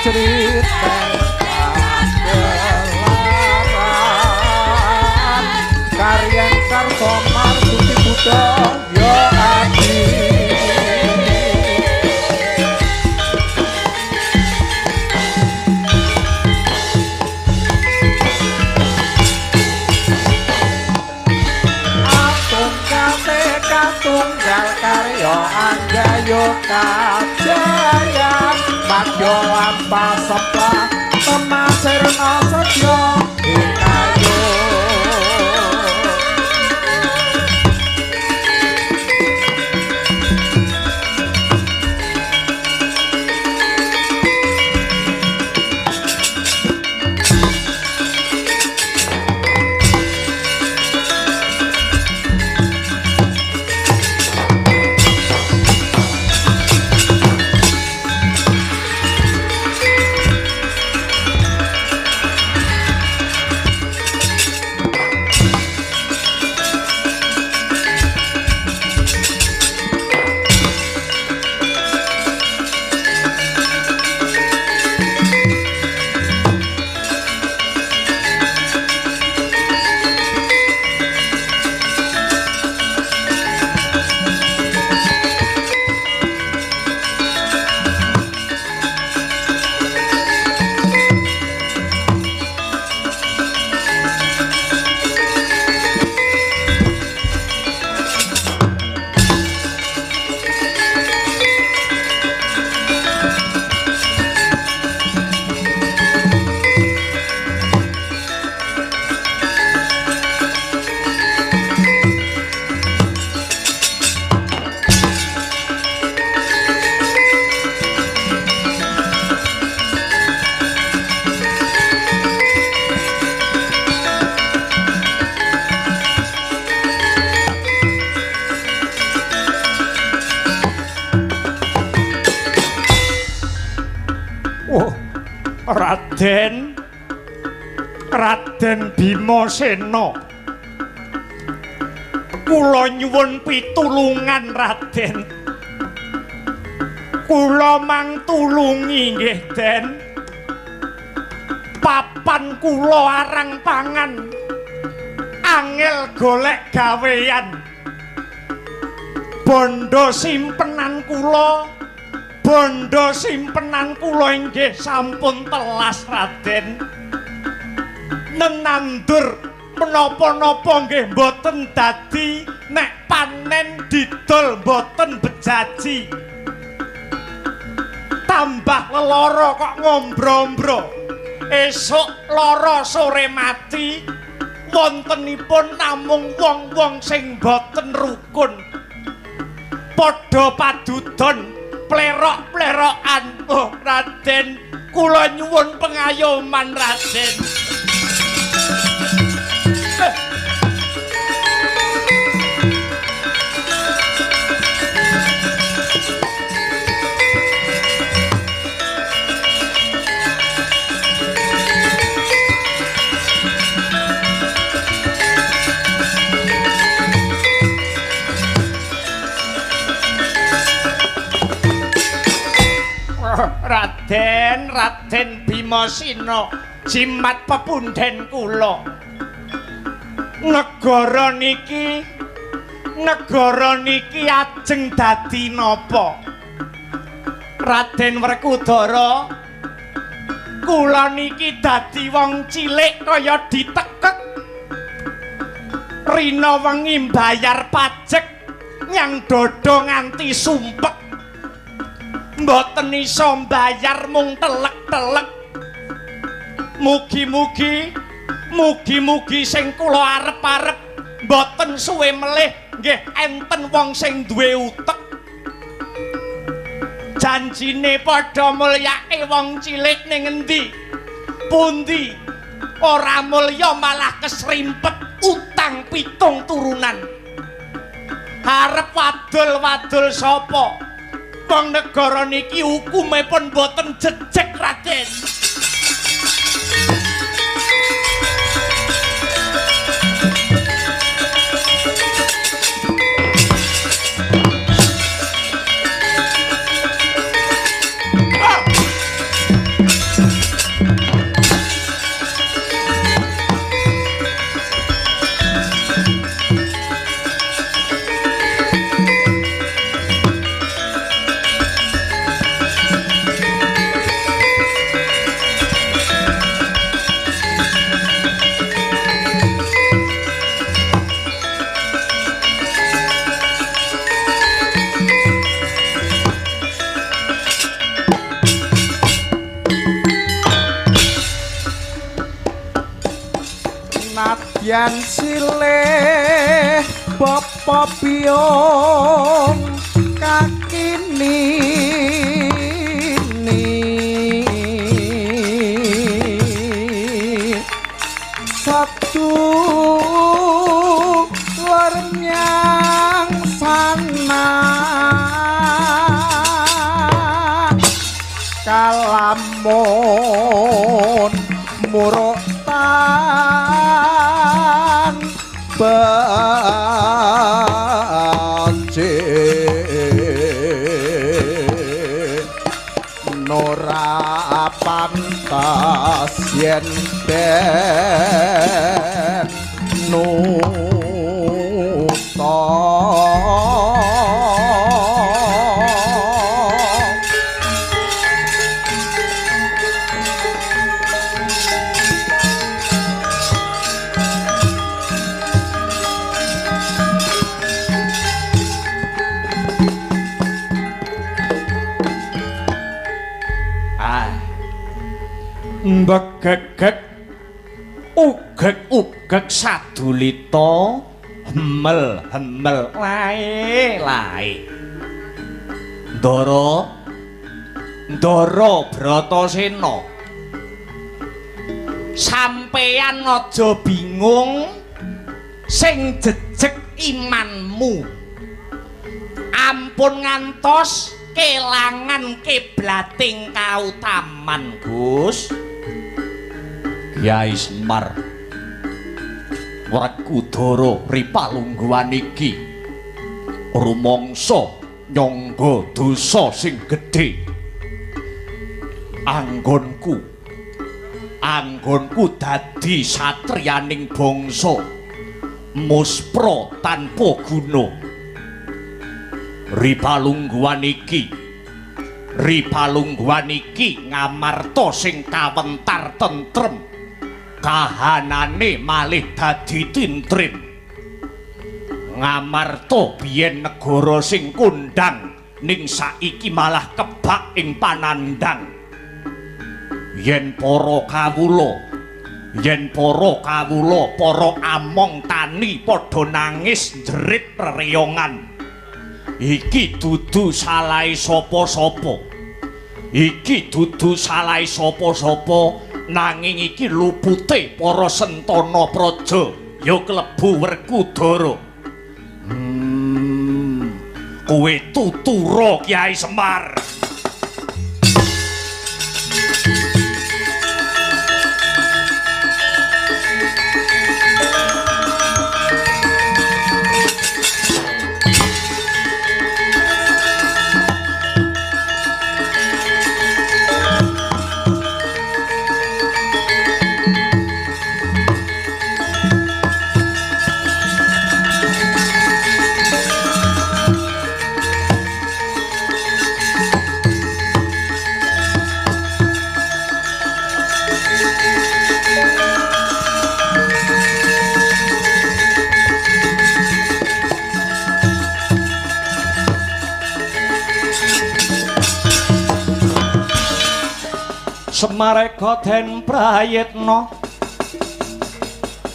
Cerita pagelaran karyan Karto Marsuti Buddha yo adi Tunggal karya anggayo kajayan Madyo lampa seplah temasirna sedya ikayo Raden Bimasena kula nyuwun pitulungan Raden kula mangtulungi nggih Den papan kula arang pangan angel golek gawean bondo simpenan kula inggih sampun telas Raden nenandur menapa-napa nggih mboten dadi nek panen didol mboten bejaji tambah lara kok ngombro-ombro esuk lara sore mati wontenipun namung wong-wong sing mboten rukun padha padudon plerok-plerokan oh Raden kula nyuwun pengayoman Raden Raden Bimasena jimat pepundhen kula negara niki ajeng dadi napa Raden Werkudara kula niki dadi wong cilik kaya ditekek rina wengi mbayar pajak nyang dodo nganti sumpek mboten iso mbayar mung telek-telek mugi-mugi sing kula arep-arep mboten suwe melih nggih enten wong sing duwe utek janjine padha mulyake wong cilik ning endi pundi ora mulya malah kesrimpet utang 7 turunan arep wadul sapa wong negara niki hukume pun boten jejeg Raden yen silih bapa biung kakini satu lernyang sana kalamun murutan baje nora pantas yen den nuta begegek ugek sadulita hemel lae Ndara Bratasena sampeyan aja bingung sing jejeg imanmu ampun ngantos kelangan kiblating kautaman Gus Kyai Semar Werkudara ripalungguhan iki rumangsa nyangga dosa sing gedhe anggonku dadi satriyaning bangsa muspra tanpa guna ripalungguhan iki ngamarta sing kawentar tentrem kahanane malih dadi tintrim ngamarta biyen negara sing kondang ning saiki malah kebak ing panandang yen para kawula para among tani padha nangis jerit rereyongan iki dudu salahe sapa-sapa nanging iki lupute para sentana praja ya klebu Werkudara kowe tutura Kyai Semar Semareka den prayitna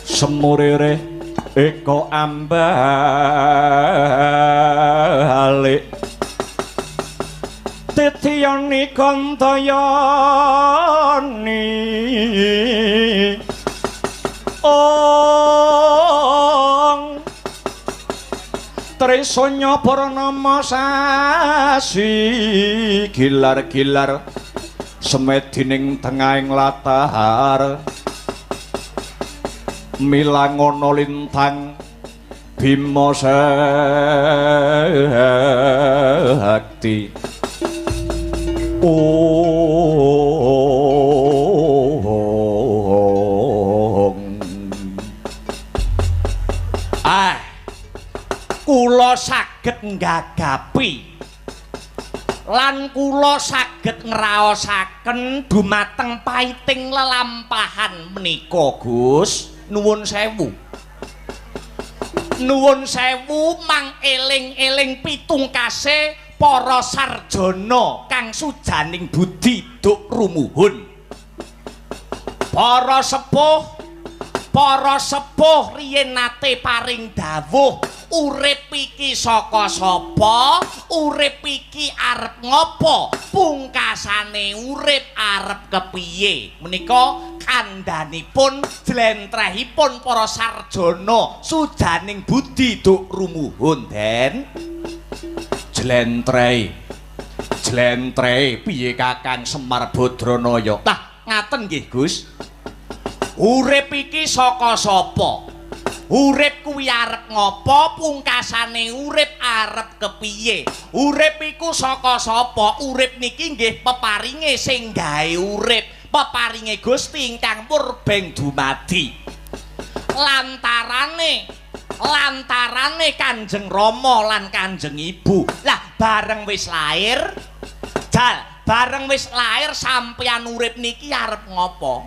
semurire eka ambalik titiyani kantayani ong trisanya purnama sasi gilar-gilar semedining tengahing latahar milangono lintang Bima Sakti kula saged nggagapi lan kula saged ngraosaken dumateng paiting lelampahan menika Gus nuwun sewu mang eling-eling pitungkase para sarjana kang sujaning budi duk rumuhun para sepuh Para sepuh riyen nate paring dawuh, urip iki saka sapa, urip iki arep ngopo, pungkasane urip arep kepiye. Menika kandhanipun jlentrehipun para sarjana sujaning budi duk rumuhun den. Jlentreh piye Kakang Semar Badranaya? Tah ngaten nggih Gus. Urip iki saka sapa? Urip kuwi arep ngopo, pungkasane urip arep kepiye? Urip iku saka sapa? Urip niki nggih peparinge sing gawe urip, peparinge Gusti ingkang purbeng dumadi. Lantarane Kanjeng Rama lan Kanjeng Ibu. Lah bareng wis lair, bareng wis lair sampeyan urip niki arep ngopo?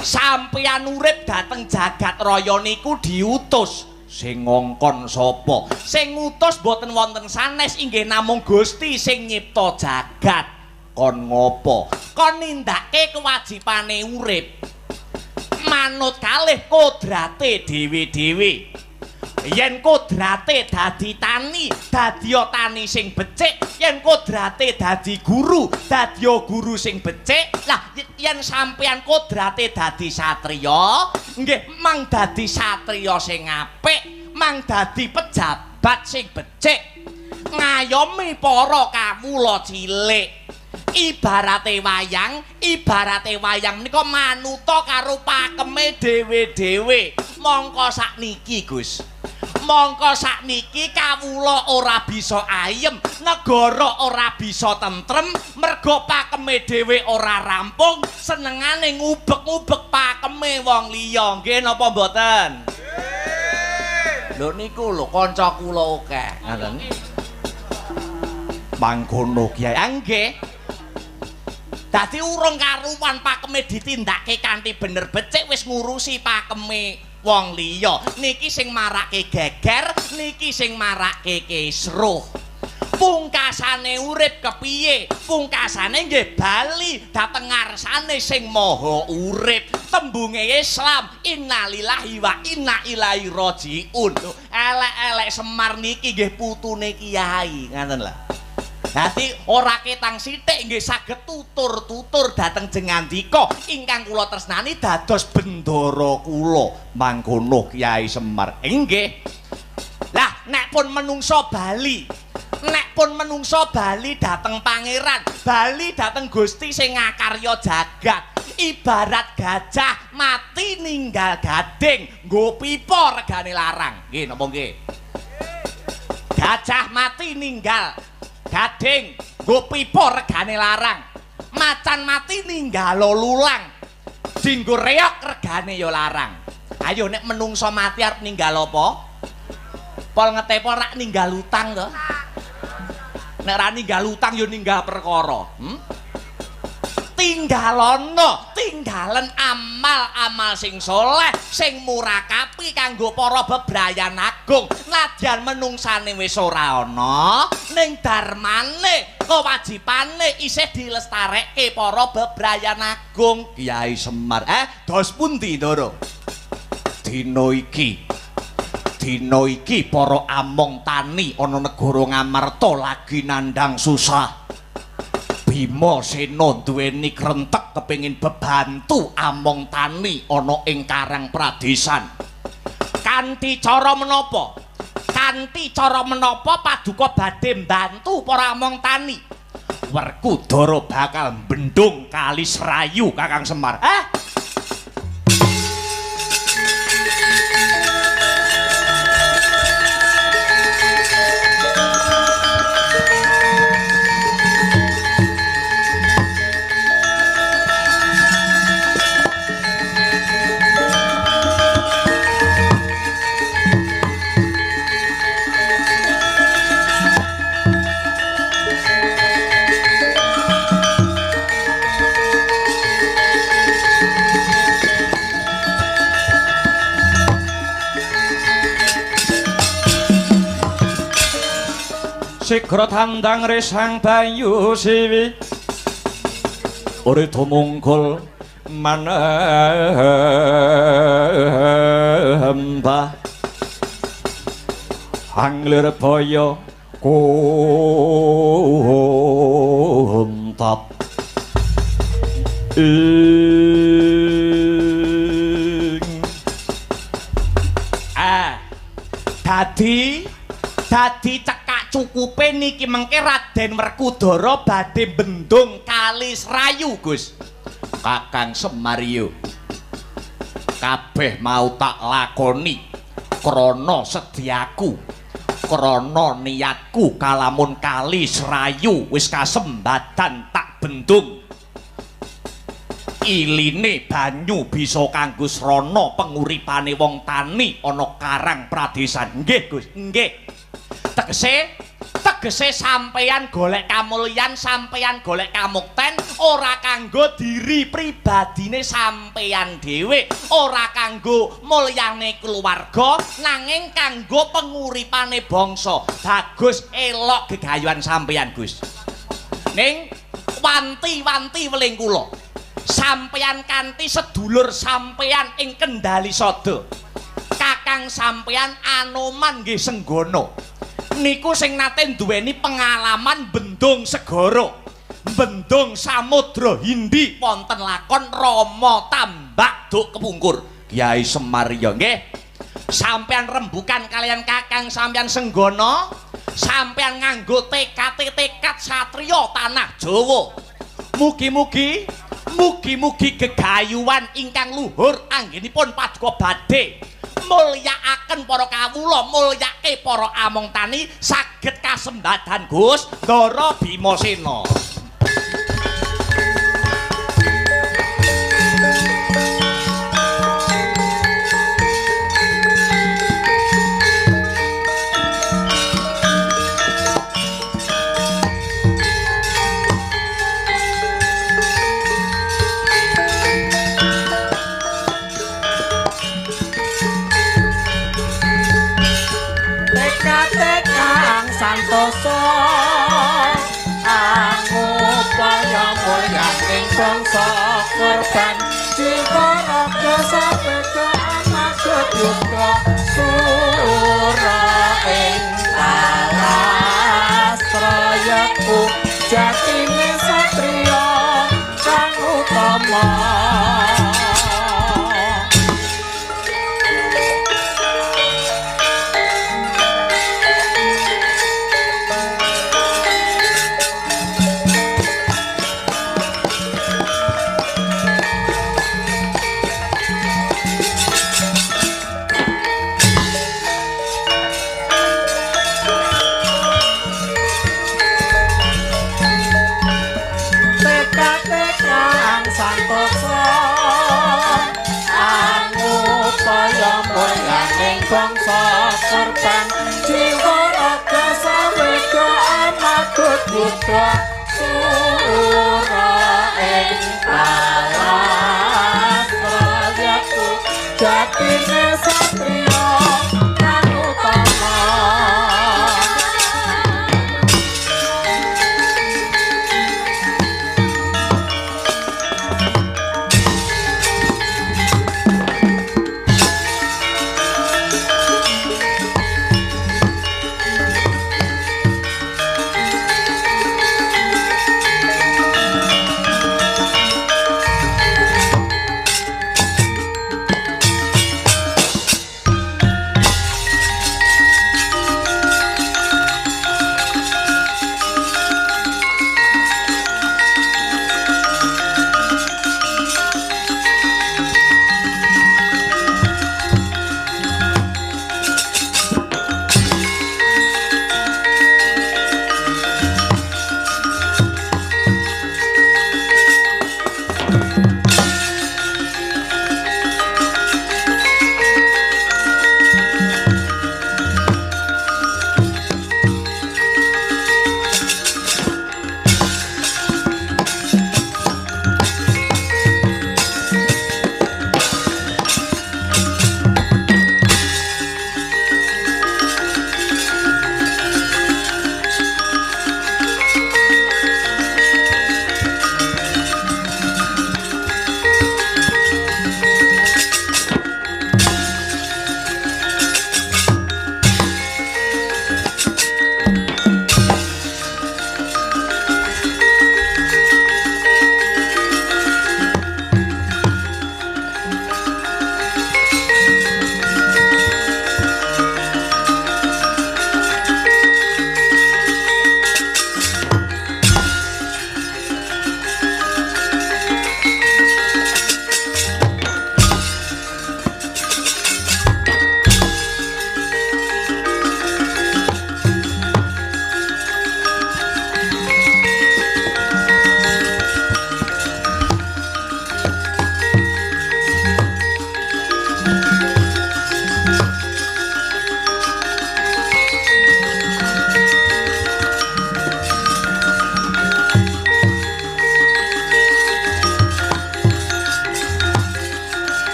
Sampeyan urip dhateng jagat raya niku diutus. Sing ngongkon sapa? Sing ngutus boten wonten sanes, inggih namung Gusti sing nyipta jagat. Kon ngopo? Kon nindakake kewajibane urip. Manut kalih kodrate dhewe-dhewe. Yen kodrate dadi tani, dadiya tani sing becik. Yen kodrate dadi guru, dadiya guru sing becik. Lah yen sampeyan kodrate dadi satriya, nggih mang dadi satriya sing apik, mang dadi pejabat sing becik. Ngayomi para kawula cilik. Ibarate wayang menika manuta karo pakeme dhewe-dhewe. Mongko sakniki Gus, mongko sakniki kawula ora bisa ayem, negara ora bisa tentrem, merga pakeme dhewe ora rampung, senengane ngubek-ubek pakeme wong liya. Nggih napa mboten? Lho niku lho kanca kula akeh. Ngoten. Mangkono Kyai. Nggih. Dadi urung karuwan pakeme ditindakake kanthi bener becik wis ngurusi pakeme wong liya. Niki sing marake geger, niki sing marake kisruh. Pungkasane urip kepiye? Pungkasane nggih bali dhateng ngarsane sing maha urip. Tembunge Islam, innalillahi wa inna ilaihi rajiun. Elek-elek Semar niki nggih putune Kiai, ngoten lho. Dadi ora ketang sithik nggih saged tutur-tutur dhateng jengandika ingkang kula tresnani dados bendara kula. Mangkono Kyai Semar. Nggih. Lah nek pun menungso bali, dhateng pangeran, bali dhateng Gusti sing ngakarya jagat. Ibarat gajah mati ninggal gading, nggo pipa regane larang. Nggih napa nggih? Gajah mati ninggal gading, nggo pipa regane larang. Macan mati ninggalo lulang, dinggo reok regane ya larang. Ayo nek menungso mati arep ninggal apa? Pol ngetepo rak ninggal utang to. Nek ra ninggal utang ya ninggal perkara. Tinggalen amal-amal sing soleh, sing murakapi kanggo para bebrayan agung. Nadyan menungsane wis ora ana, ning darmane kewajibane isih dilestarekke para bebrayan agung. Kyai Semar, dos pundi Ndara? Dina iki para among tani ana negara Ngamarta lagi nandhang susah. Bima Sena duweni krentek kepengin bebantu among tani ana ing Karang Pradesan. Kanthi cara menapa? Paduka badhe mbantu para among tani. Werkudara bakal mbendhung Kali Serayu Kakang Semar. Sigra tandang resang bayu siwi uri tumungkul manembah anglir boyo kuntat dadi cekak cukupe niki mengke Raden Werkudara badhe bendung Kali Serayu Gus. Kakang Semario kabeh mau tak lakoni krana sedyaku krana niatku kalamun Kali Serayu wis kasembadan tak bendung iline banyu bisa kanggo srana penguripane wong tani ana Karang Pradesan. Nggih Gus, nggih. Tegese sampeyan golek kamulyan, sampeyan golek kamukten ora kanggo diri pribadine sampeyan dhewe, ora kanggo mulyane keluarga, nanging kanggo penguripane bangsa. Bagus elok gegayuhan sampeyan Gus. Ning wanti-wanti weling kula. Sampeyan kanthi sedulur sampeyan ing Kendali Sada. Kakang sampeyan Anoman nggih Senggono. Niku sing nate duweni pengalaman bendung segara. Bendung Samudra Hindi wonten lakon Rama Tambak Duk Kepungkur. Kyai Semaria nggih. Sampeyan rembukan kalian Kakang sampeyan Senggono, sampeyan nganggo tekad satriya tanah Jawa. Mugi-mugi gegayuhan ingkang luhur anggenipun paduka badhe mulyakaken para kawula, mulyake para among tani saged kasembadan Gus Ndara Bimasena. Santoso angupaya mulyaning bangsa korban Ciparaga sapeka anak gedhuga sura ing Alastrayaku jatine satriya kang utama. Bangsa korban jiwa raga sawega anak gedhuga sura ing Alastrayaku jatine satriya kang utama.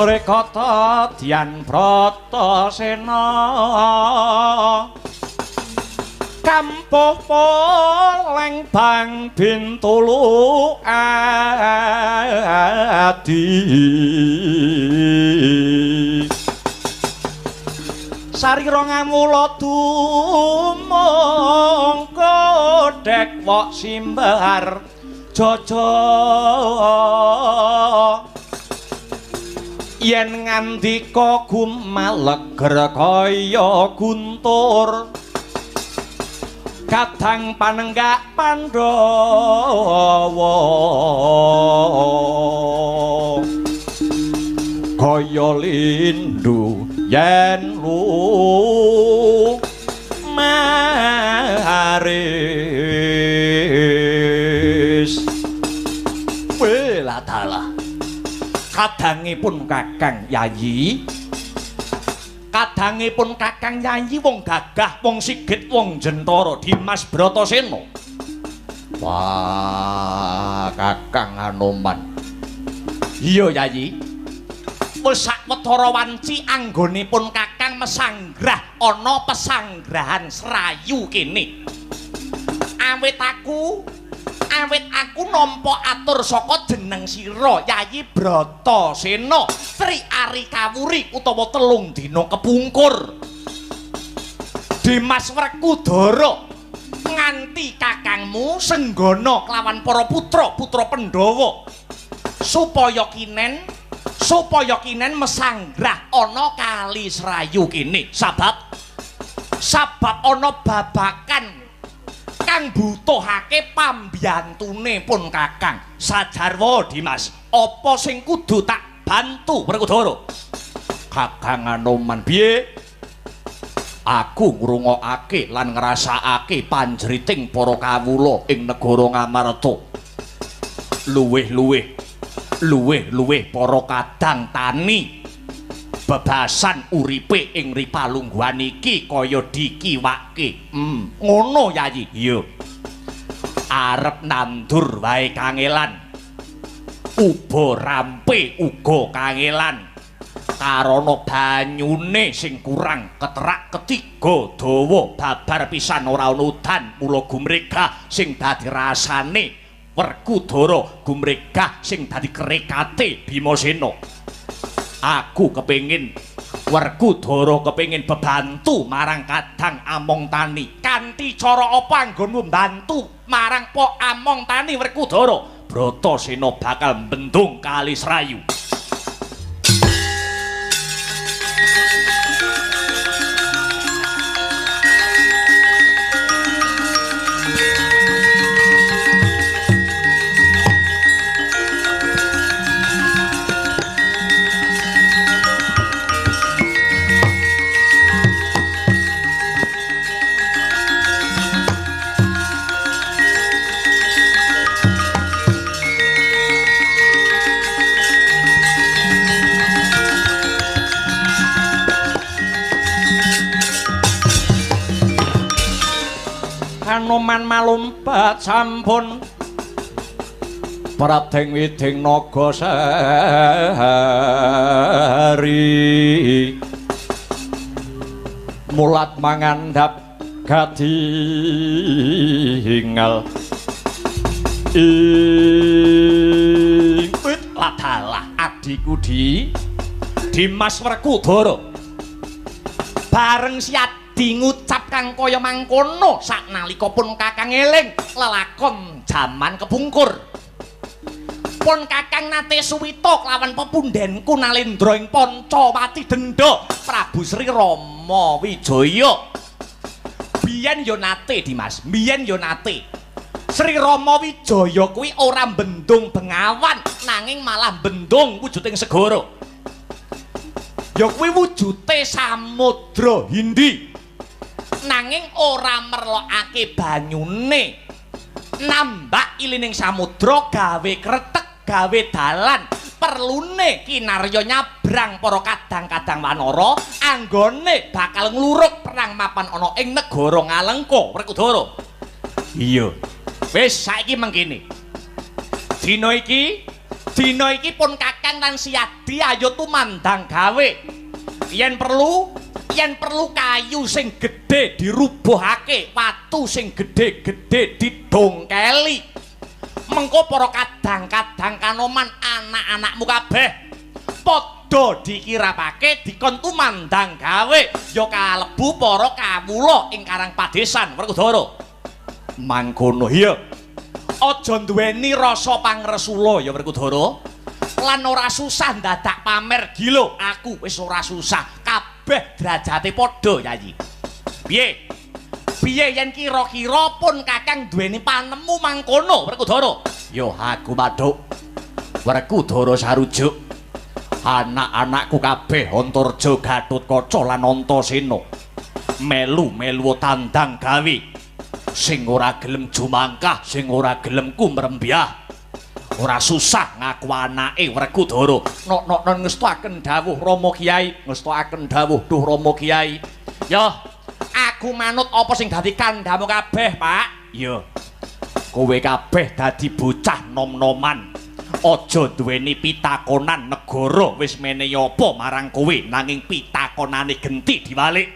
Rekata Dyan Bratasena Kampuh poleng bang bintulu adi sarira ngamula dumung kodhek wok simbar jaja yen ngandika gumaleger kaya guntur kadang panenggak Pandhawa kaya lindu yen lu maris wela dalah kadangipun Kakang Yayi kadangipun Kakang Yayi wong gagah wong sigit wong jentara Dimas Bratasena wah Kakang Anoman iya Yayi wis sawetara wanci anggonipun Kakang mesanggrah ana pesanggrahan Serayu kene awit aku nampa atur saka jeneng sira Yayi Bratasena Tri Ari Kawuri utawa telung dina kepungkur Dimas Werkudara nganti kakangmu senggana kelawan para putra Pandhawa supaya kinen mesanggrah ana kali Serayu kene sabab ana babakan kang butuhake pambiyantune pun Kakang Sajarwa Dimas apa sing kudu tak bantu Werkudara Kakang Anoman piye aku ngrungokake lan ngrasakake panjriting para kawula ing negara Ngamarta luwih para kadang tani bebasan uripe ing Ripalungguhan iki kaya dikiwake ngono Yayi iya arep nandur wae kangelan uba rampe uga kangelan karana banyune sing kurang keterak ketiga dawa babar pisan ora ana udan mula gumregah sing dadi rasane Werkudara gumregah sing dadi kerekate Bimasena aku kepengin Werkudara kepengin bebantu marang kadang Among Tani kanthi cara apa anggonmu mbantu marang Pok Among Tani Werkudara Bratasena bakal mbendung kali Serayu Anoman malumpat sampun Pradeng Widing Nagasari mulat mangandhap gadingal ing ladalah adiku Dimas Werkudara bareng siat ngucap kang kaya mangkono saknalika pun Kakang eling lelakon jaman kepungkur pun Kakang nate suwita kelawan pepundhenku Nalendra ing Pancawati Denda Prabu Sri Rama Wijaya biyen ya nate Dimas biyen ya nate Sri Rama Wijaya kuwi ora bendung Bengawan nanging malah bendung wujuding segara ya kuwi wujute Samudra Hindi nanging ora merlokake banyune nambak ilining samudra gawe kretek gawe dalan perlune kinarya nyabrang para kadang-kadang wanara anggone bakal nglurug perang mapan ana ing negara Ngalengka Werkudara iya wis saiki mengkene dina iki pun Kakang lan Siadi ayo tumandang gawe. Yen perlu kayu sing gedhe dirubuhake, watu sing gedhe-gedhe didongkeli. Mengko para kadang-kadang Kanoman anak-anakmu kabeh padha dikirapake dikon tumandang gawe ya kalebu para kawula ing Karang Padesan Werkudara. Mangkono iya. Aja duweni rasa pangresula ya Werkudara. Lan ora susah dadak pamer gila. Aku wis ora susah. Kabeh derajate padha Yayi. Piye? Piye yen kira-kira pun Kakang duweni panemu mangkono Werkudara? Ya aku Paduk. Werkudara sarujuk. Anak-anakku kabeh Antarja, Gatotkaca lan Antasena melu-melu tandang gawe. Sing ora gelem jumangkah, sing ora gelem kumrembyah. Ora susah ngaku anake Werkudara. Nok ngestuaken dawuh Rama Kyai, ngestuaken dawuh Duh Rama Kyai. Ya, aku manut apa sing dadi kandhamu kabeh, Pak. Ya. Kowe kabeh dadi bocah nom-noman. Aja duweni pitakonan negara wis menehi apa marang kowe nanging pitakonane genti diwalik.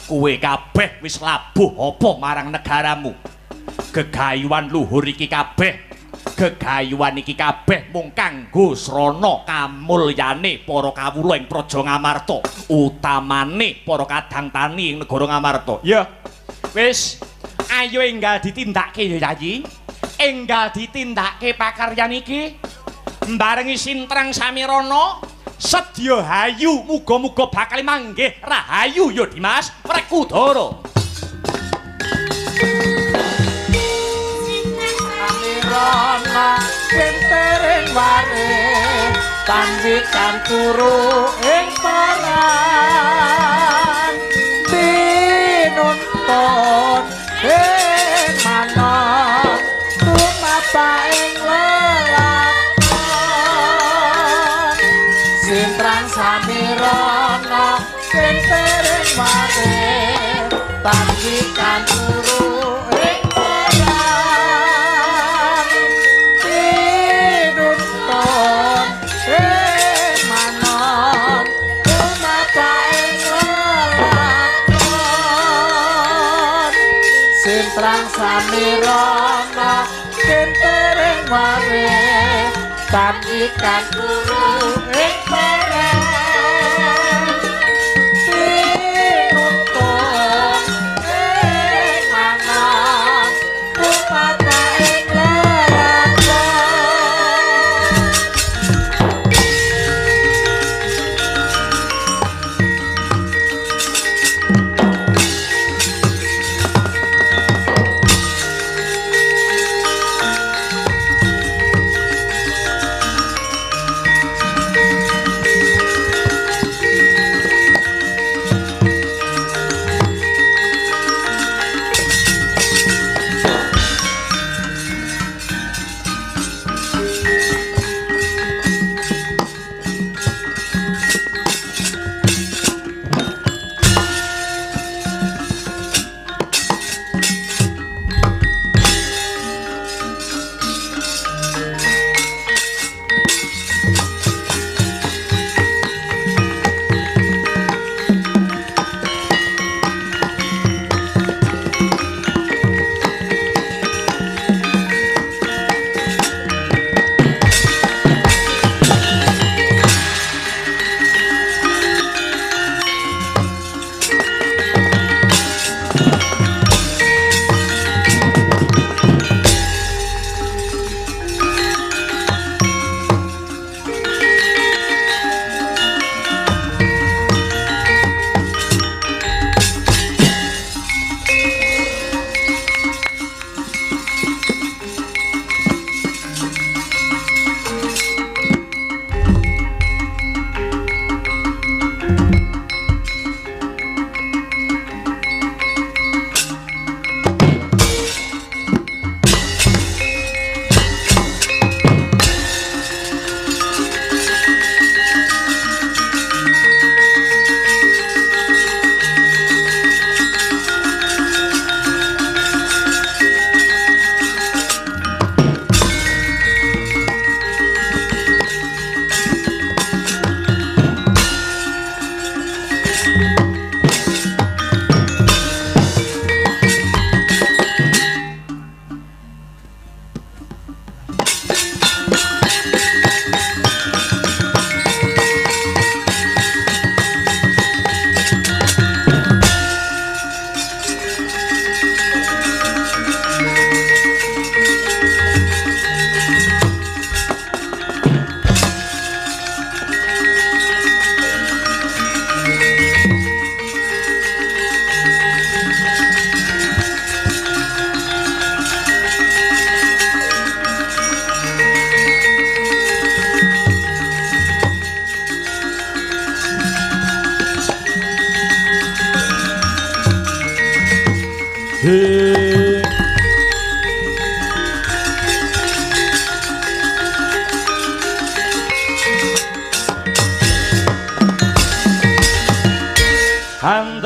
Kowe kabeh wis labuh apa marang negaramu. Gegayuhan luhur iki kabeh, gegayuhan iki kabeh mung kanggo srana kamulyane para kawula ing Praja Ngamarta, utamane para kadang tani ing negara Ngamarta. Ya. Wis ayo enggal ditindakake ya Yayi. Enggal ditindakake pakaryan iki mbarengi Sintrang Samirana sedya hayu muga-muga bakal manggih rahayu ya Dimas Werkudara. Samirana kentering ware tandikan turu ing paran tinuntun ing manah tumapaing lelakon Sintrang Samirana kentering ware tandikan turu ing paran tinuntun ing manah tumapaing lelakon Sintrang Samirana kentering ware tandikan turu ing paran tinuntun ing manah tumapaing lelakon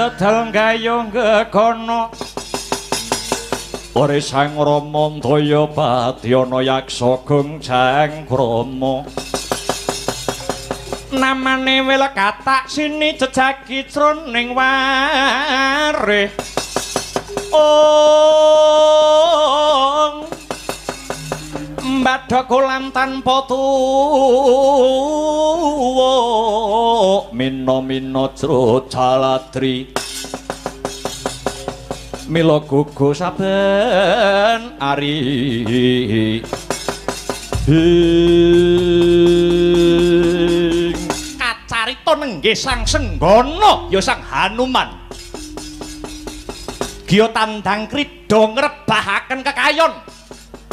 tetel gayung gegono ore sang rama daya padyana yaksa gungjang krama namane wel katak sini jejagi jroning wareh mbadha kolam tanpa tuwa mina-mina jro jaladri mila gugu saben ari kacarita nenggih sang Senggana ya sang Hanuman giya tandang krida ngrebahaken kekayon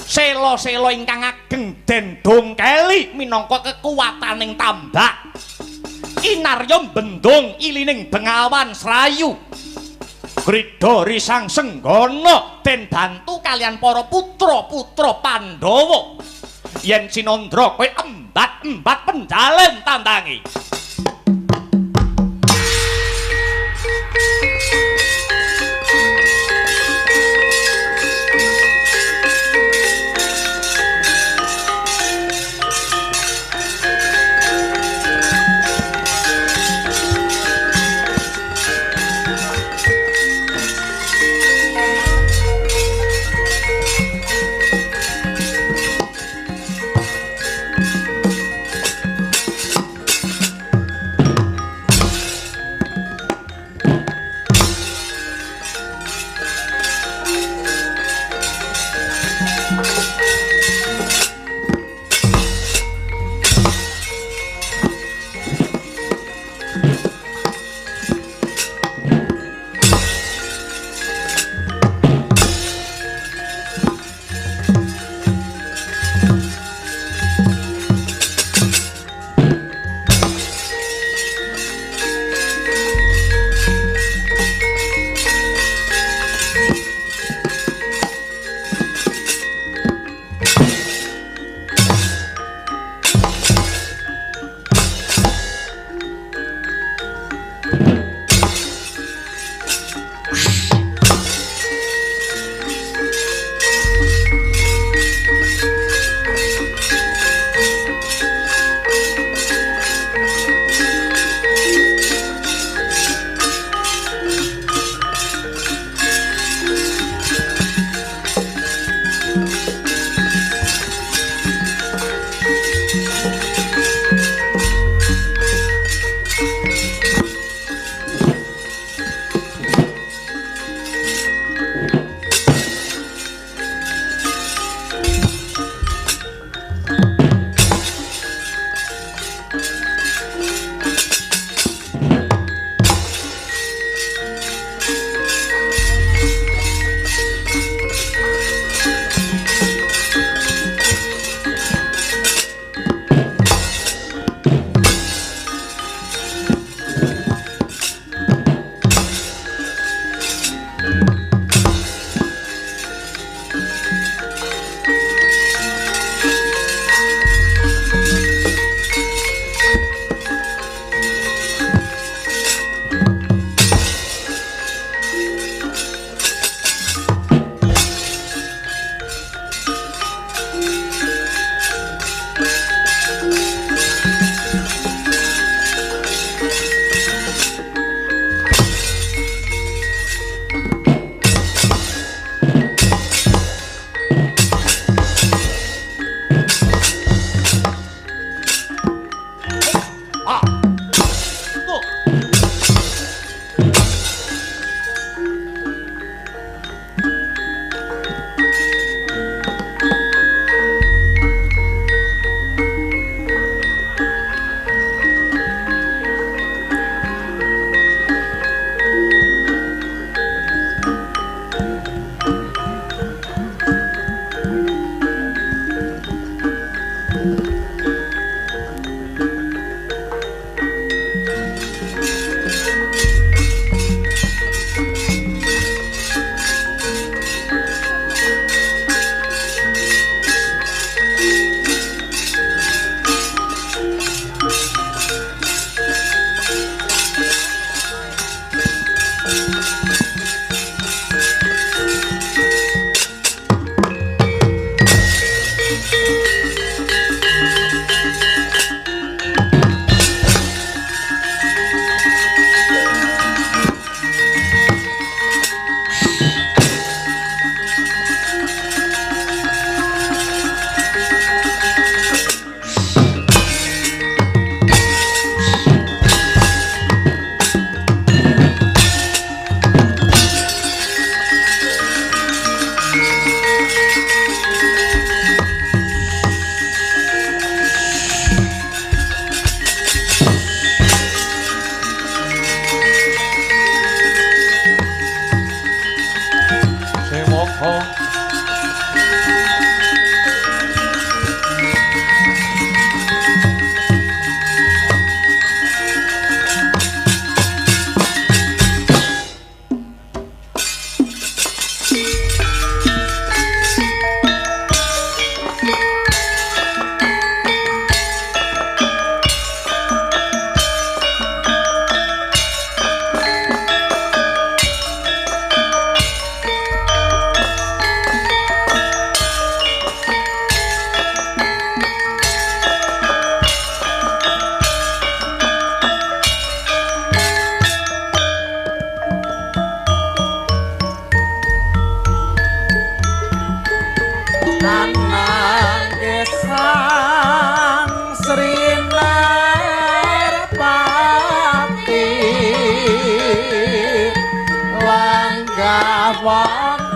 sela-sela ingkang ageng den dongkeli minangka kekuwataning tambak inarya bendung ilining bengawan srayu krida risang Senggana den bantu kalian para putra-putra Pandhawa yen Cinandra kowe embat-embat pendalen tandangi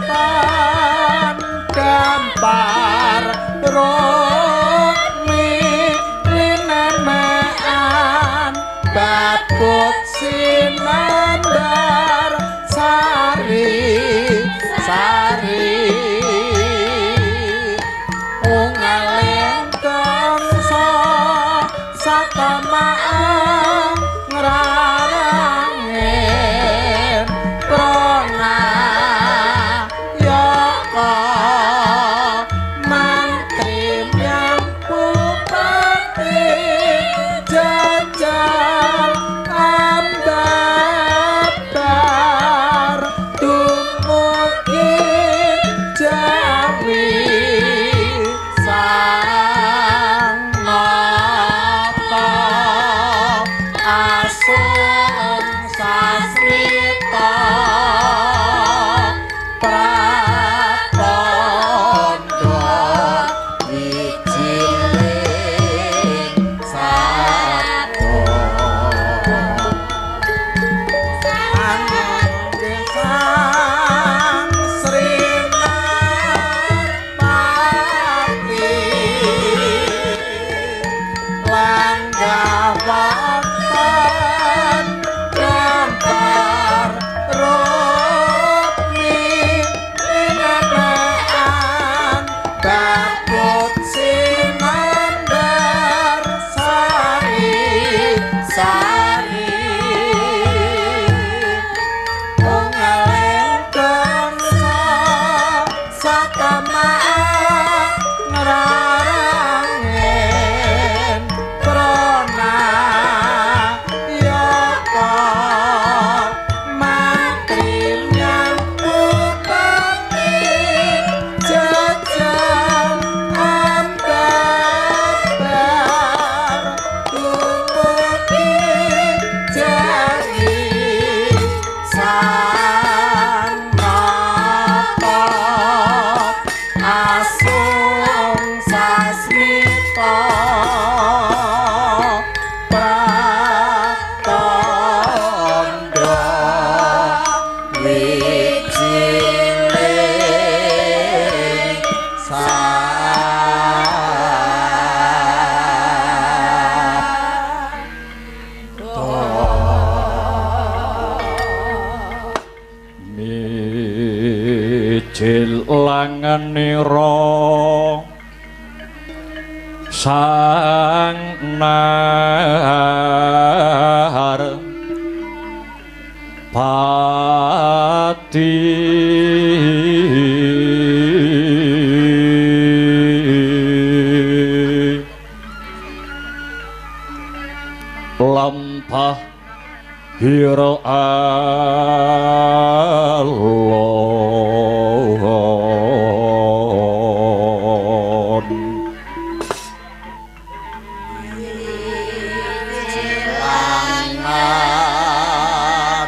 wonten gambar rukmi linemekan babut sinandar sari sari ungaling kangsa satamaan ngrarangin prona yaka mantri yang bupati jajal ambabar dumugi jawi sang nata asun sasmita pratondo wijiling sato sang Srinarpati langgah wonten gambar rukmi linemekan babut sinandar sari sari ungaling kangsa satamaan ngrarangin prona yaka mantri nyang bupati jajal ambabar dumugi jawi sang nata asung sasmita pratondo wijiling mijil langenira sang nar pati lampah hira alon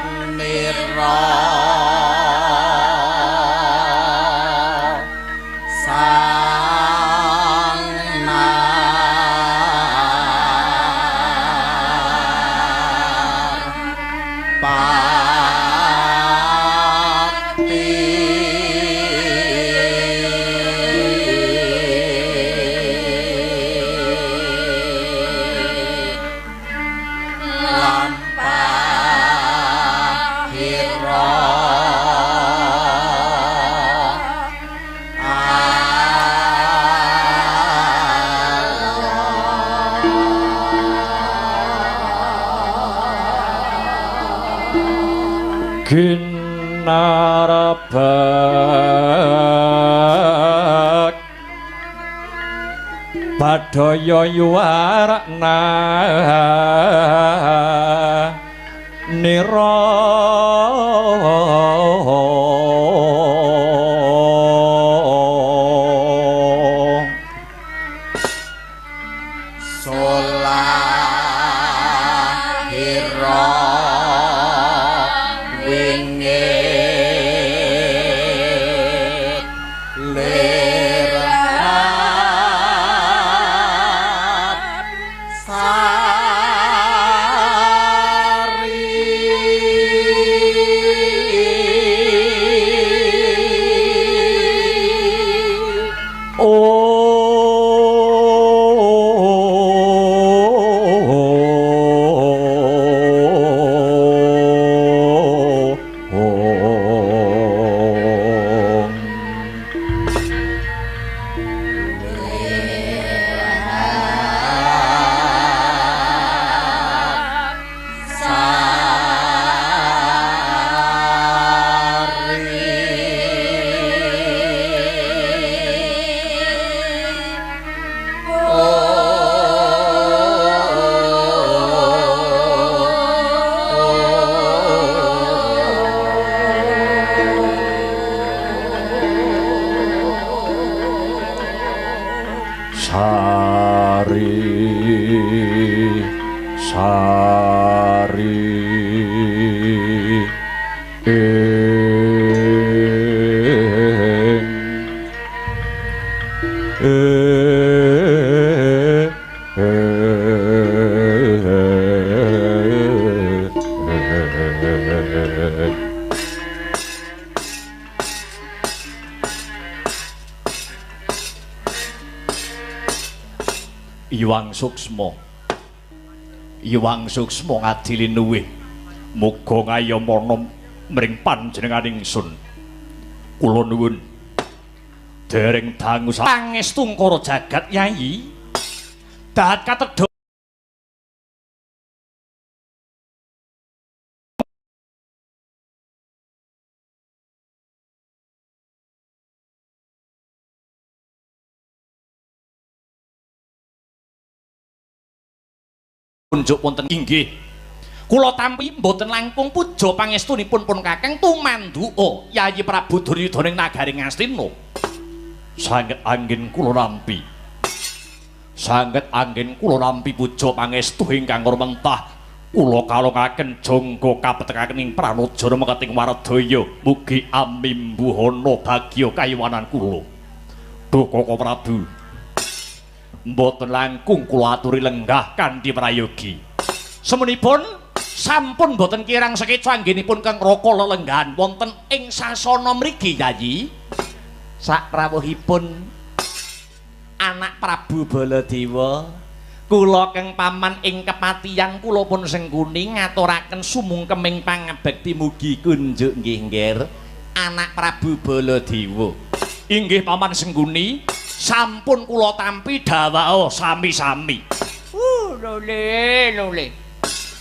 langanira sang nar Ginarabak Badaya yuwarna nira Iwang Suksma ngadili nuwih muga ngayomana mring panjenenganing ingsun kula nuwun dereng dangu pangestu karo jagat Yayi dahat katedha unjuk wonten inggih kula tampi mboten langkung puja pangestunipun pun Kakang tumanduka Yayi Prabu Duryudana ing nagari Ngastina sanget anggen kula nampi puja pangestu ingkang rumentah kula kalongaken jangga kapetekaken ing pranajana mekating Waradaya mugi amimbuhana bagya kayiwanan kula Duh Koko Prabu mboten langkung kula aturi lenggah kanthi prayogi. Semenipun sampun mboten kirang sekeca anggenipun Kang Raka lelenggahan wonten ing sasana mriki Yayi. Sakrawuhipun anak Prabu Baladewa kula Kang Paman ing kepatihan kula pun sengkuni ngaturaken sumungkeming pangabekti mugi kunjuk nggih Ngger anak Prabu Baladewa. Inggih Paman Sengguni sampun kula tampi dawao sami-sami. Lole.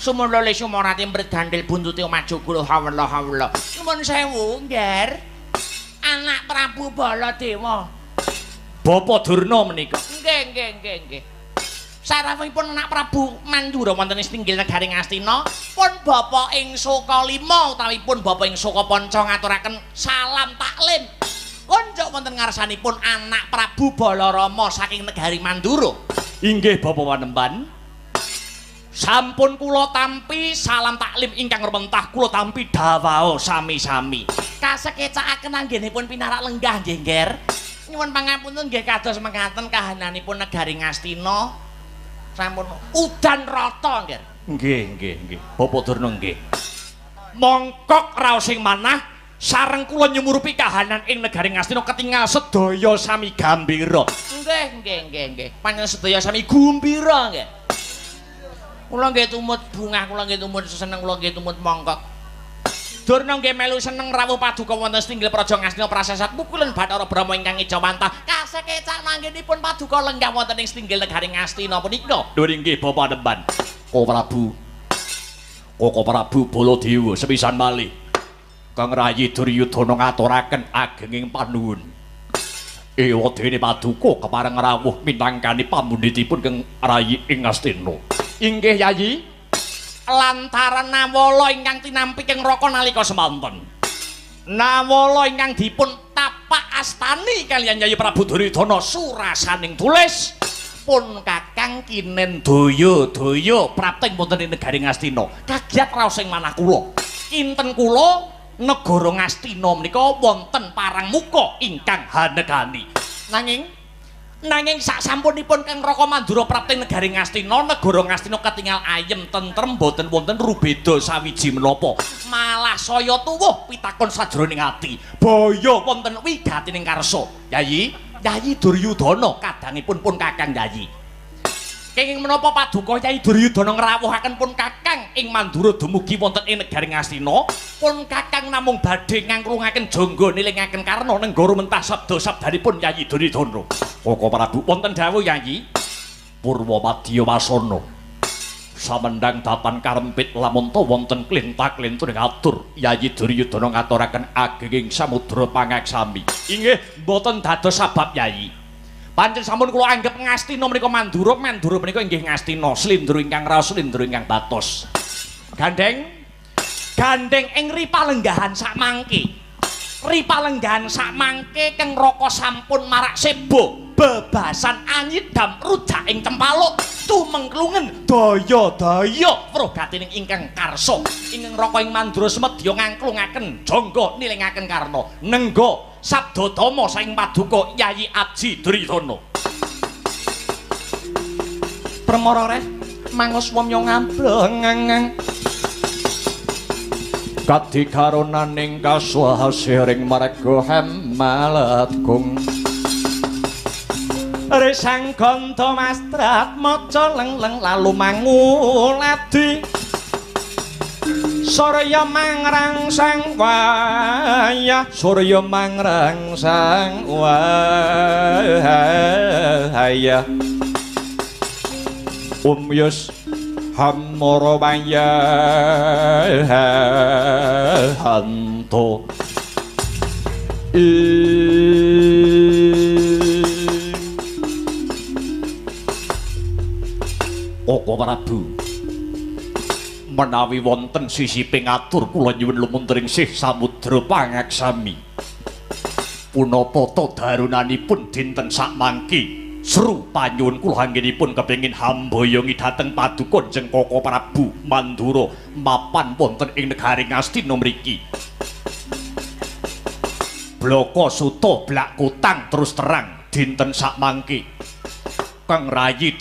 Sumulole sumorati mbredandel buntuti maju kula hawala. Nuwun sewu, Ngger. Anak Prabu Baladewa. Bapa Durna menika. Nggih. Sarawuhipun anak Prabu Mandura wonten ing Stinggil negari Ngastina, pun bapa ing Sokalima utawi pun bapa ing Sokapanca ngaturaken salam taklim. Konjuk wonten ngarsanipun anak Prabu Balarama saking negari Mandura. Inggih Bapak Panembahan. Sampun kula tampi salam taklim ingkang rumentah kula tampi dawao sami-sami. Kasekecakaken anggenipun pinarak lenggah nggih Ngger. Nyuwun pangapunten nggih kados mekaten kahananipun negari Ngastina. Sampun udan rata Ngger. Nggih. Bapak Durna nggih. Mongkok raos sing manah sareng kula nyumurupi kahanan ing negari Ngastina ketingal sedaya sami gambira. Nggih. Panjenengan sedaya sami gumbira nggih. Kula nggih tumut bungah, kula nggih tumut seneng, kula nggih tumut mongkok. Durna nggih melu seneng rawuh paduka wonten Stinggil Praja Ngastina prasasat pukulan Bathara Brahma ingkang ijawantah kasekecak nanggenipun paduka lenggah wonten ing Stinggil negari Ngastina punika. Lho inggih Bapak Panembahan. Koko Prabu Baladewa sepisan malih Kang Rayi Duryudana ngaturaken agenging panuwun. Ewadene Paduka kepareng rawuh minangkani pamundhitipun Kang Rayi ing Astina. Inggih Yayi. Lantaran Nawala ingkang tinampi Kang Raka nalika semanten. Nawala ingkang dipun tapak astani kaliyan Yayi Prabu Duryudana surasaning tulis pun Kakang kinen daya-daya prapting wonten ing negaring Astina. Kagiat raos ing manah kula. Kinten kula negara Ngastina menika wonten parang muka ingkang hanegani. Nanging sak sampunipun Kang Raka Mandura prapting negaring Ngastina, negara Ngastina ketingal ayem tentrem boten wonten rubeda sawiji menapa. Malah saya tuwuh pitakon sajroning ati. Baya wonten wigatining karsa. Yayi Duryudana kadangipun pun Kakang Yayi. Kenging menapa Paduka Yayi Duryudana ngrawuhaken pun Kakang ing Mandura dumugi wonten ing negaring Astina, pun Kakang namung badhe ngangklungaken jangga nilingaken Karna nenggara mentah sabda-sabdanipun Yayi Duryudana. Koko Prabu wonten dawuh Yayi, Purwamadya wasana. Samendang dapan karempit lamun ta wonten klintak-klinturing atur Yayi Duryudana ngaturaken agenging samudra pangaksami. Inggih mboten dados sabab Yayi. Pancen sampun kula anggep Ngastina menika Mandura menika inggih Ngastina, slindro ingkang raos slindro ingkang batos. Gandeng ing ripalenggahan sakmangke. Ripalenggahan sakmangke Kang Raka sampun marak sebo bebasan anyidam rujak ing Cempaluk tumengklungen daya-daya progatining ingkang karsa. Ingkang Raka ing Mandura semedya ngangklungaken jangga nilingaken Karna nengga sabdadama saing Paduka Yayi Aji Duryudana. Pramara reh mangos wamya ngambleng. Kadikaronaning kaswahasiring marga hemalegung. Resang ganta mastrat maca leng-leng lalu manguladi. Surya mangrangsang wayah, Surya mangrangsang wayah. Umyus hamara wayahanto. Koko Prabu, menawi wonten sisiping atur kula nyuwun lumunturing sih samudra pangaksami. Punapa ta darunanipun dinten sakmangke seru panyuwun kula anggenipun kepengin hambayongi dhateng Paduka Jeng Koko Prabu Mandura mapan wonten ing negaring Astina mriki. Blaka suta blak kutang terus terang dinten sakmangke Kang Rayi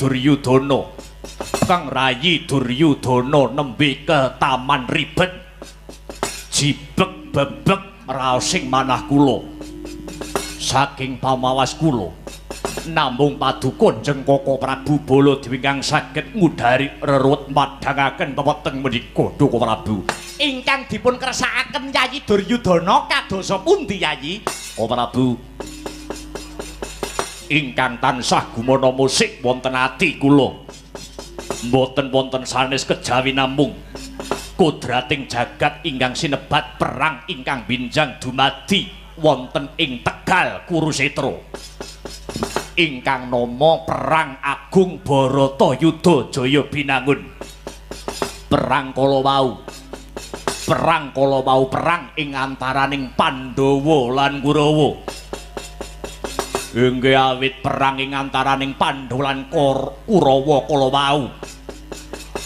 Duryudana nembe ke taman ribet jibek bebek raosing manah kula saking pamawas kula namung Paduka Jeng Koko Prabu Baladewa ingkang saged ngudari reruwet madhangaken weweteng menika Koko Prabu ingkang dipun kersakaken Yayi Duryudana kadosa pundi Yayi? Koko Prabu ingkang tansah gumana musik wonten ati kula mboten wonten sanes kejawi namung kodrating jagat ingkang sinebat perang ingkang binjang dumadi wonten ing Tegal Kurusetra ingkang nama Perang Agung Baratayuda Jaya Binangun. Perang kala wau perang ing antaraning Pandhawa lan Kurawa. Inggih awit perang ing antaraning Pandhawa lan Kurawa kala wau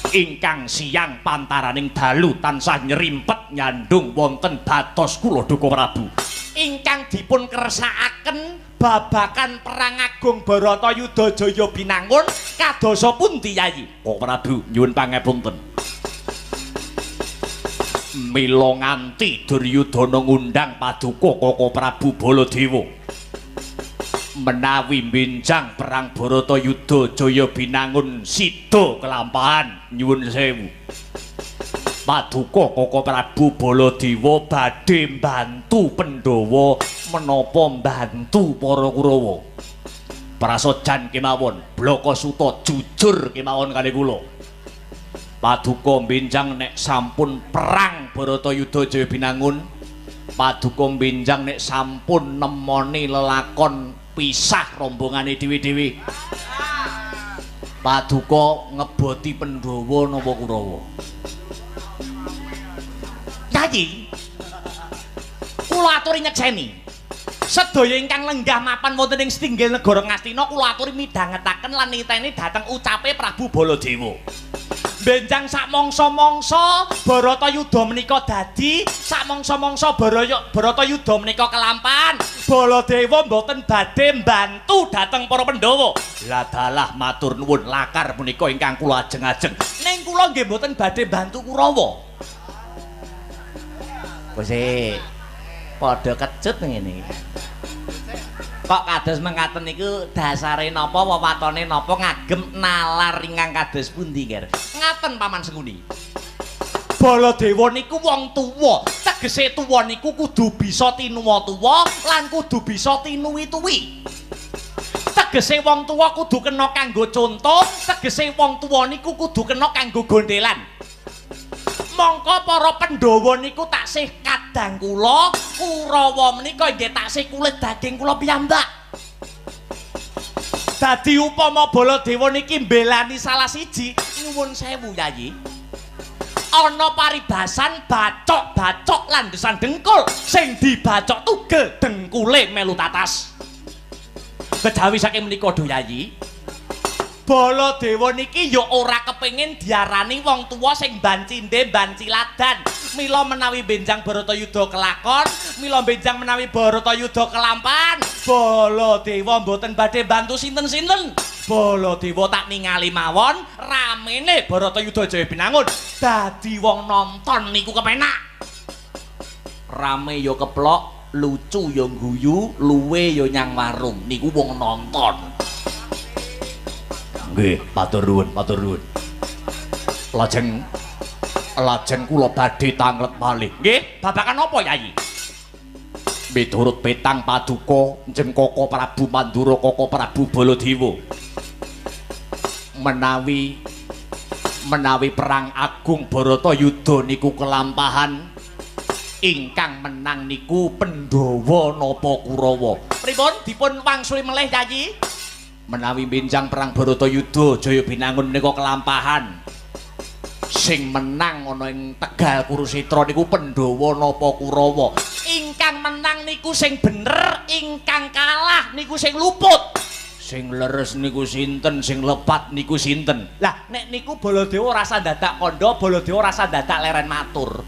ingkang siyang pantaraning dalu tansah nyerimpet nyandung wonten batos kula Koko Prabu ingkang dipun kersakaken babakan Perang Agung Baratayuda Jaya Binangun kadosa pundi Yayi? Koko Prabu nyuwun pangapunten. Mila nganti Duryudana ngundang Paduka Koko Prabu Baladewa menawi benjang perang Baratayuda Jaya Binangun sida kelampahan nyuwun sewu. Paduka Koko Prabu Baladewa badhe mbantu Pandhawa menapa mbantu para Kurawa. Prasajan kemawon blaka suta jujur kemawon kalih kula. Paduka benjang nek sampun perang Baratayuda Jaya Binangun Paduka benjang nek sampun nemoni lelakon pisah rombongane dewi-dewi. Paduka ngeboti Pandhawa napa Kurawa? Yayi, kula aturi nyekseni. Sedaya ingkang lenggah mapan wonten ing setinggil negara Ngastina kula aturi midhangetaken lan niteni dhateng ucape Prabu Baladewa. Benjang sak mangsa-mangsa Baratayuda menika dadi, sak mangsa-mangsa Baratayuda menika kelampahan, Baladewa mboten badhe mbantu dhateng para Pandhawa. Lah dalah matur nuwun lakar punika ingkang kula ajeng-ajeng. Ning kula nggih mboten badhe bantu Kurawa. Wis padha kecut ngene. Kok kados mengkaten niku dasare napa wewatone napa ngagem nalar ingkang kados pundi, Nger? Ngaten Paman Senguni. Baladewa niku wong tuwa, tegese tuwa niku kudu bisa tinuwa tuwa lan kudu bisa tinuwi-tuwi. Tegese wong tuwa kudu kena kanggo conto, tegese wong tuwa niku kudu kena kanggo gondelan. Mongko para Pandhawa niku taksih kadang kula, Kurawa menika nggih taksih kulit daging kula piyambak. Dadi upama Baladewa niki mbelani salah siji, nyuwun sewu Yayi. Ana paribasan bacok-bacok lan desan dengkul, sing dibacok tugel dengkule melu tatas. Kejawi saking menika do Yayi. Baladewa niki ya ora kepengin diarani wong tuwa sing bancinde banciladan. Mila menawi benjang Baratayuda kelakon, mila benjang menawi Baratayuda kelampahan, Baladewa mboten badhe bantu sinten-sinten. Baladewa tak ningali mawon ramene Baratayuda Jaya Binangun. Dadi wong nonton niku kepenak. Rame ya keplok, lucu ya guyu, luwe ya nyang warung. Niku wong nonton. Nggih, matur nuwun, matur nuwun. Lajeng kula badhe tanglet malih. Nggih, babakan apa Yayi? Miturut petang Paduka Njeng Kaka Prabu Mandura Kaka Prabu Baladewa. Menawi perang agung Baratayuda niku kelampahan, ingkang menang niku Pandhawa napa Kurawa? Pripun dipun wangsuli melih Yayi? Menawi benjang perang Baratayuda Jaya Binangun menika kelampahan, sing menang ana ing Tegal Kurusetra niku Pandhawa napa Kurawa? Ingkang menang niku sing bener, ingkang kalah niku sing luput. Sing leres niku sinten, sing lepat niku sinten? Lah nek niku Baladewa rasa dadak kandha, Baladewa rasa dadak leren matur.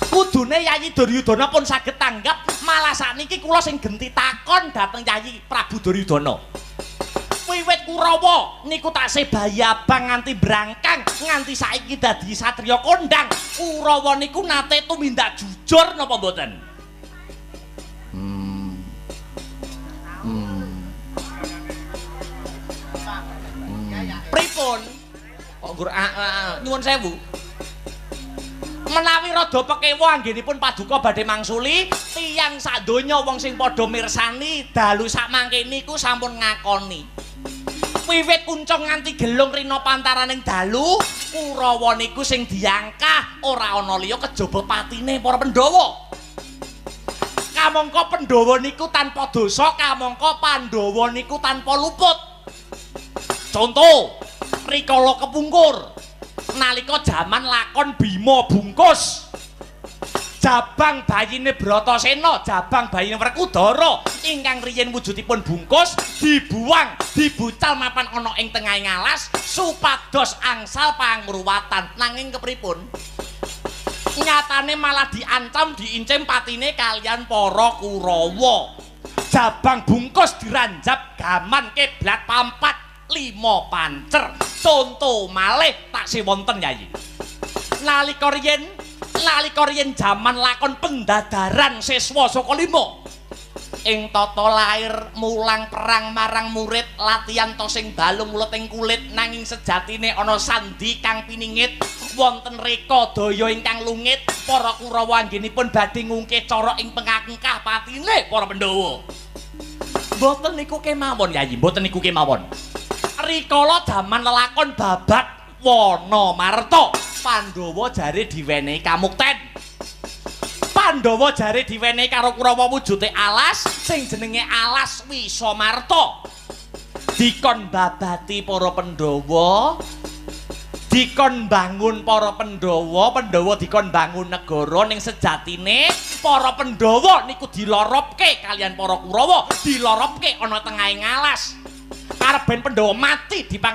Kudune Yayi Duryudana pun saged tanggap, malah sakniki kula sing genti takon dhateng Yayi Prabu Duryudana. Wiwit Kurawa niku taksih bayi abang nganti brangkang, nganti saiki dadi satriya kondang. Kurawa niku nate tumindak jujur napa mboten? Pripun? Kok nyuwun sewu. Menawi rada pekewa anggenipun Paduka badhe mangsuli, tiyang sadonya wong sing padha mirsani dalu sak mangke niku sampun ngakoni. Wiwit kuncung nganti gelung rina pantaraning dalu, Kurawa niku sing diangkah ora ana liya kejaba patine para Pandhawa. Kamangka Pandhawa niku tanpa dosa, kamangka Pandhawa niku tanpa luput. Conto, rikala kepungkur nalika jaman lakon Bima Bungkus. Jabang bayine Bratasena, jabang bayine Werkudara ingkang riyin wujudipun bungkus dibuang, dibucal mapan ana ing tengahing alas supados angsal pangruwatan. Nanging kepripun? Nyatane malah diancam diincim patine kalian para Kurawa. Jabang bungkus diranjap gaman keblat pampat 5 pancer. Conto malih taksih wonten Yayi. Nalika riyen jaman lakon pendadaran siswa saka 5. Ing tata lair mulang perang marang murid latihan to sing balung muleting kulit nanging sejatine ana sandi kang piningit wonten reka daya ingkang lungit para Kurawa anggenipun badhe ngungkih cara ing pengangkah patine para Pandhawa. Mboten niku kemawon Yayi, mboten niku kemawon. Rikala jaman lelakon babat Wana Marta, Pandhawa jare diwenehi kamukten. Pandhawa jare diwenehi karo Kurawa wujude alas sing jenenge Alas Wisamarta. Dikon babati para Pandhawa, dikon bangun para Pandhawa, Pandhawa dikon bangun negara ning sejatine para Pandhawa niku diloropke kalian para Kurawa, diloropke ana tengahing alas. Arep ben Pandhawa mati dipang